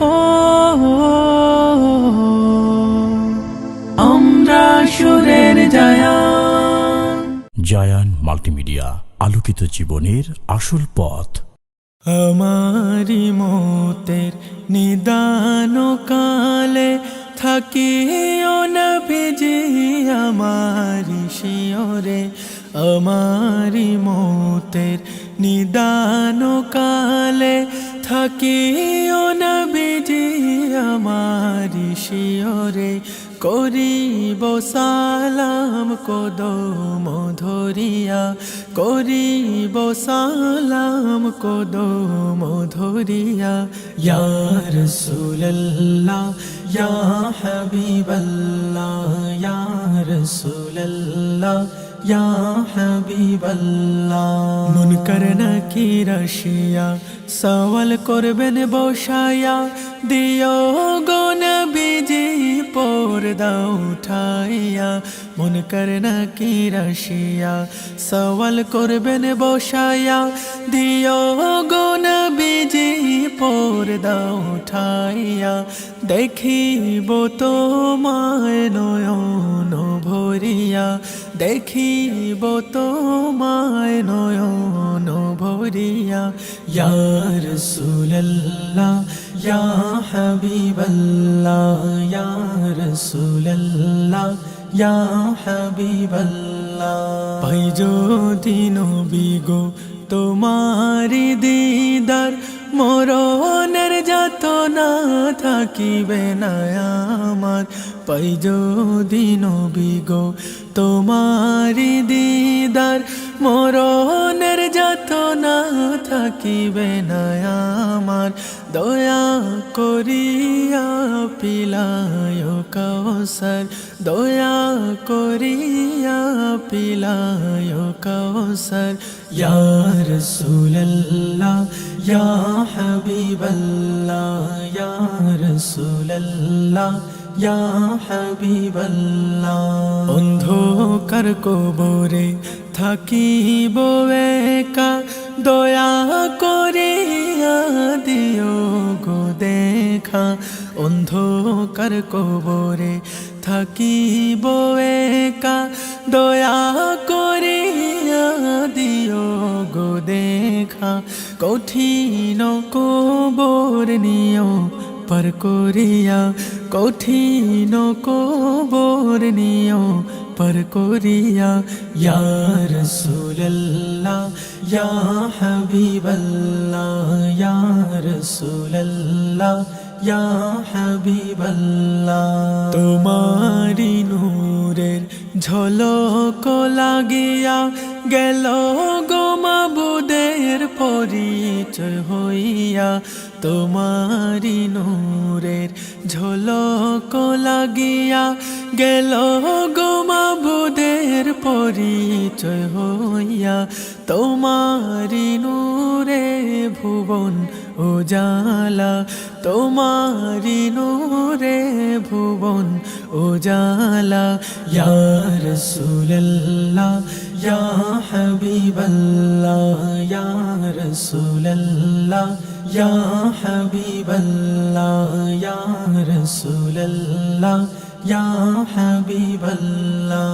ও আমরা সুরের জায়ান। জায়ান মাল্টিমিডিয়া, আলোকিত জীবনের আসল পথ। আমারি মতের নিদান কালে থাকিও নবীজি আমারি শিয়রে। আমারি মতের নিদান কালে থাকিও নবীজি আমারি শিয়রে। করিব সালাম কদম ধরিয়া, করিব সালাম কদম ধরিয়া। ইয়া রাসূলুল্লাহ ইয়া হাবিবাল্লাহ, ইয়া রাসূলুল্লাহ ইয়া হাবিবাল্লাহ। মুনকার নাকির আসিয়া সওয়াল করবেন বসায়া, দিও গো নবীজি পর্দা উঠাইয়া। মুনকার নাকির আসিয়া সওয়াল করবেন বসায়া, দিও গো নবীজি পর্দা উঠাইয়া। দেখিব তোমায় নয়ন ভরিয়া, দেখিব তোমায় নয়ন ভরিয়া। ইয়া রাসূলুল্লাহ ইয়া হাবিবাল্লাহ, ইয়া রাসূলুল্লাহ ইয়া হাবিবাল্লাহ। পাই যদি নবী গো তোমারি দিদার, মরণের যাতনা থাকিবে না আমার। পাই যদি নবী গো তোমারি দিদার, মরণের যাতনা থাকিবে না আমার। দয়া করিয়া পিলায় কাউসার, দয়া করিয়া পিলায় কাউসার। ইয়া রাসূলুল্লাহ ইয়া হাবিবাল্লাহ, ইয়া রাসূলুল্লাহ ইয়া হাবিবাল্লাহ। অন্ধকার কবরে থাকিব একা, দয়া করিয়া দিও গো দেখা। অন্ধকার কবরে থাকিব একা, দয়া করিয়া দিও গো দেখা। কঠিন কবর নিও পার করিয়া, কঠিন কবর নিও পার করিয়া। ইয়া রাসূলুল্লাহ ইয়া হাবিবাল্লাহ, ইয়া রাসূলুল্লাহ ইয়া হাবিবাল্লাহ। তোমারি নূরের ঝলক লাগিয়া গেল গো মাবুদের পরিচয় হইয়া। তোমারি নূরের ঝলক লাগিয়া গেল গো মাবুদের পরিচয় হইয়া। তোমারি নূরে ভুবন উজালা, তোমারি নূরে ভুবন উজালা। ইয়া রাসূলুল্লাহ ইয়া হাবিবাল্লাহ, ইয়া রাসূলুল্লাহ ইয়া হাবিবাল্লাহ, ইয়া রাসূলুল্লাহ ইয়া হাবিবাল্লাহ।